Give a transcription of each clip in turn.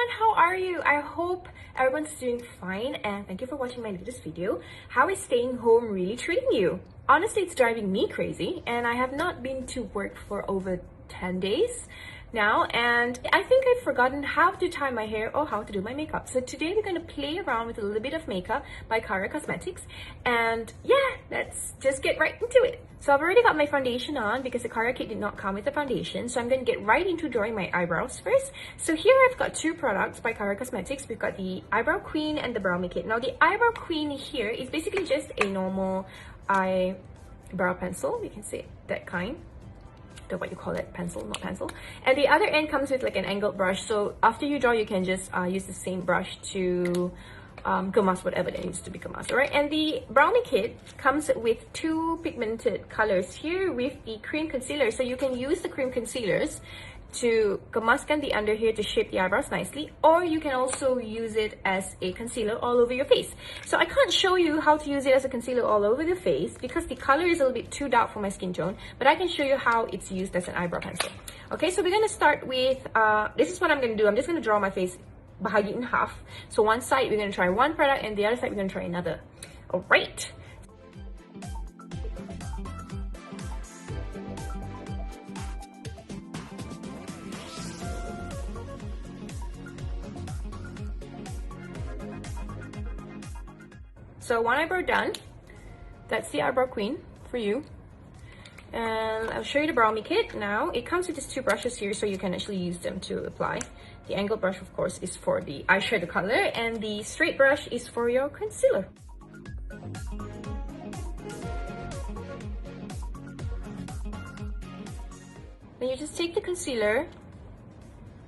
everyone, how are you? I hope everyone's doing fine, and thank you for watching my latest video. How is staying home really treating you? Honestly, it's driving me crazy, and I have not been to work for over 10 days now, and I think I've forgotten how to tie my hair or how to do my makeup. So today we're going to play around with a little bit of makeup by Carya Cosmetics, and yeah, let's just get right into it. So I've already got my foundation on because the Carya kit did not come with the foundation, so I'm going to get right into drawing my eyebrows first. So here I've got two products by Carya Cosmetics. We've got the Eyebrow Queen and the Brow Me Kit. Now the Eyebrow Queen here is basically just a normal eyebrow pencil, you can say that kind, what you call it, pencil, not pencil, and the other end comes with like an angled brush, so after you draw you can just use the same brush to mask whatever that needs to be masked. All right, and the brownie kit comes with two pigmented colors here with the cream concealer, so you can use the cream concealers to mask the under here to shape the eyebrows nicely, or you can also use it as a concealer all over your face. So I can't show you how to use it as a concealer all over the face because the color is a little bit too dark for my skin tone, but I can show you how it's used as an eyebrow pencil. Okay, so we're going to start with this is what I'm going to do. I'm just going to draw my face bahagi in half. So one side we're going to try one product and the other side we're going to try another. All right. So one eyebrow done. That's the Eyebrow Queen for you. And I'll show you the Brow Me kit now. It comes with these two brushes here, so you can actually use them to apply. The angled brush, of course, is for the eyeshadow color, and the straight brush is for your concealer. Then you just take the concealer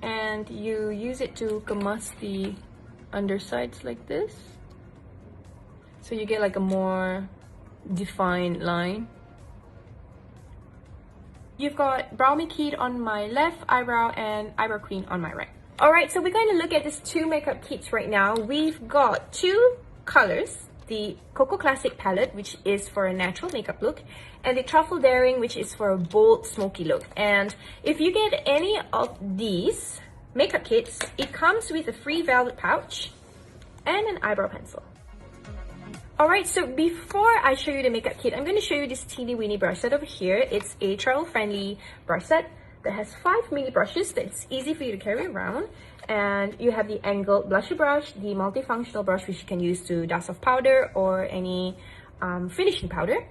and you use it to mask the undersides like this. So you get like a more defined line. You've got Brow Me Kit on my left eyebrow and Eyebrow Queen on my right. Alright, so we're going to look at these two makeup kits right now. We've got two colors. The Cocoa Classic palette, which is for a natural makeup look, and the Truffle Daring, which is for a bold, smoky look. And if you get any of these makeup kits, it comes with a free velvet pouch and an eyebrow pencil. Alright, so before I show you the makeup kit, I'm going to show you this teeny weeny brush set over here. It's a travel-friendly brush set that has 5 mini brushes that's easy for you to carry around. And you have the angled blusher brush, the multifunctional brush which you can use to dust off powder or any finishing powder.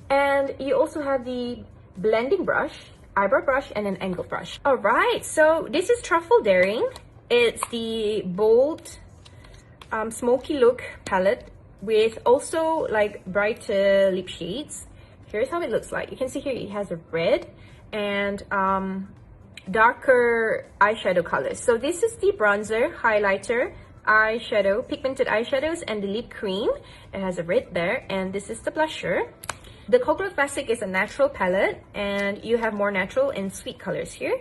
And you also have the blending brush, eyebrow brush, and an angled brush. Alright, so this is Truffle Daring. It's the bold, smoky look palette with also like brighter lip shades. Here's how it looks like. You can see here it has a red and darker eyeshadow colors. So this is the bronzer, highlighter, eyeshadow, pigmented eyeshadows, and the lip cream. It has a red there, and this is the blusher. The Cocoa Classic is a natural palette, and you have more natural and sweet colors here.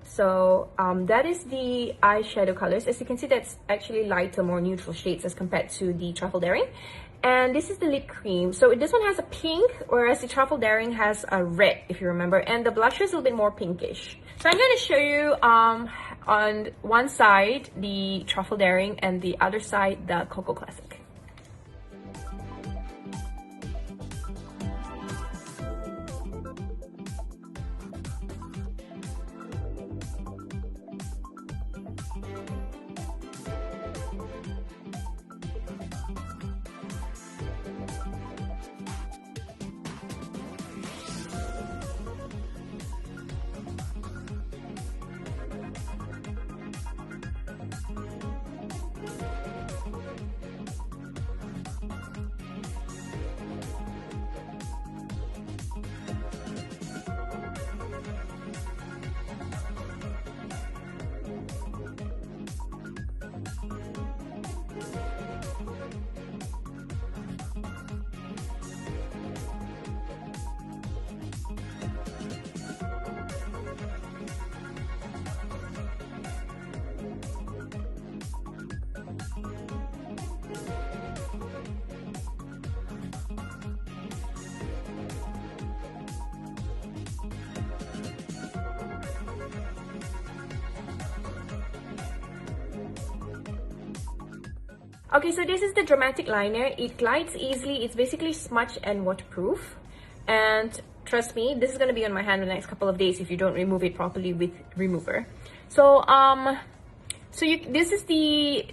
So that is the eyeshadow colors. As you can see, that's actually lighter, more neutral shades as compared to the Truffle Daring. And this is the lip cream. So this one has a pink, whereas the Truffle Daring has a red, if you remember. And the blusher is a little bit more pinkish. So I'm going to show you on one side the Truffle Daring and the other side the Cocoa Classic. Okay, so this is the dramatic liner. It glides easily. It's basically smudge and waterproof. And trust me, this is going to be on my hand in the next couple of days if you don't remove it properly with remover. So, this is the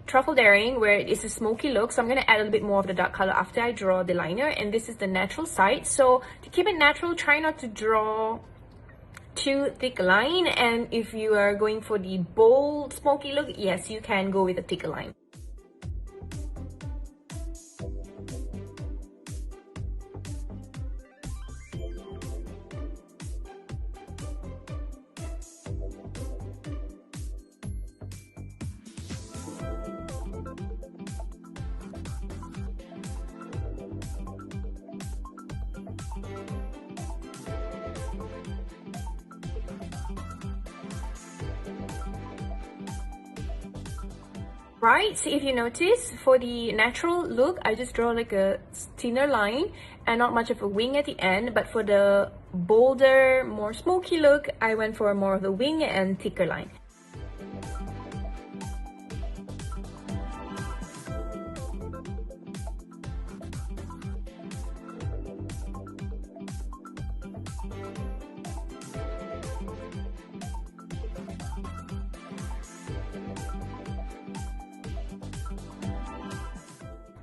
Truffle Daring, where it is a smoky look. So I'm going to add a little bit more of the dark color after I draw the liner. And this is the natural side. So to keep it natural, try not to draw too thick line. And if you are going for the bold smoky look, yes, you can go with a thicker line. Right, so if you notice, for the natural look, I just draw like a thinner line and not much of a wing at the end. But for the bolder, more smoky look, I went for more of the wing and thicker line.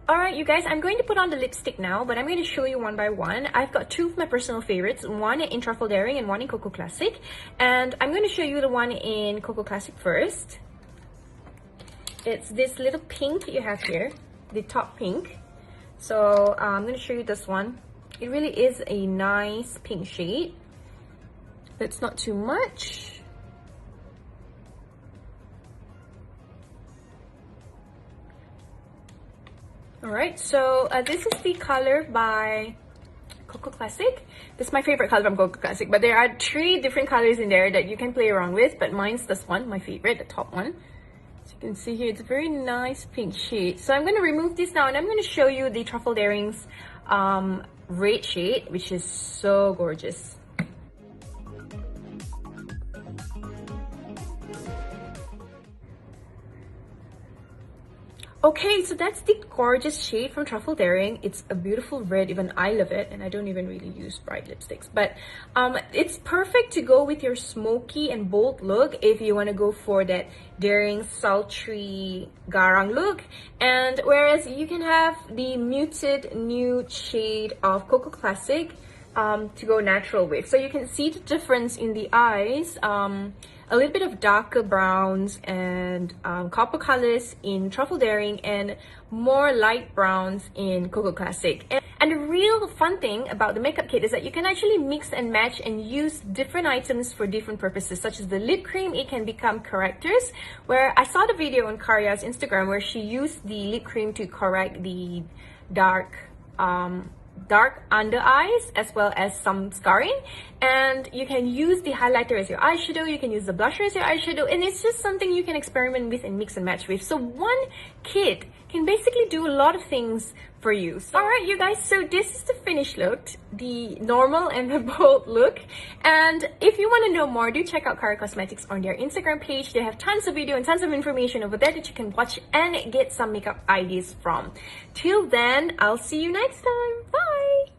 Alright you guys, I'm going to put on the lipstick now, but I'm going to show you one by one. I've got two of my personal favorites, one in Truffle Daring and one in Cocoa Classic. And I'm going to show you the one in Cocoa Classic first. It's this little pink you have here, the top pink. So I'm going to show you this one. It really is a nice pink shade. It's not too much. Alright, so this is the color by Cocoa Classic. This is my favorite color from Cocoa Classic, but there are 3 different colors in there that you can play around with, but mine's this one, my favorite, the top one. So you can see here, it's a very nice pink shade. So I'm going to remove this now and I'm going to show you the Truffle Daring's red shade, which is so gorgeous. Okay, so that's the gorgeous shade from Truffle Daring. It's a beautiful red, even I love it, and I don't even really use bright lipsticks. But it's perfect to go with your smoky and bold look if you want to go for that daring, sultry, garang look. And whereas you can have the muted nude shade of Cocoa Classic to go natural with. So you can see the difference in the eyes. A little bit of darker browns and copper colors in Truffle Daring and more light browns in Cocoa Classic. And the real fun thing about the makeup kit is that you can actually mix and match and use different items for different purposes, such as the lip cream. It can become correctors, where I saw the video on Carya's Instagram where she used the lip cream to correct the dark under eyes as well as some scarring. And you can use the highlighter as your eyeshadow, you can use the blusher as your eyeshadow, and it's just something you can experiment with and mix and match with. So one kit can basically do a lot of things for you. So, alright you guys, so this is the finished look, the normal and the bold look. And if you want to know more, do check out Carya Cosmetics on their Instagram page. They have tons of video and tons of information over there that you can watch and get some makeup ideas from. Till then, I'll see you next time. Bye!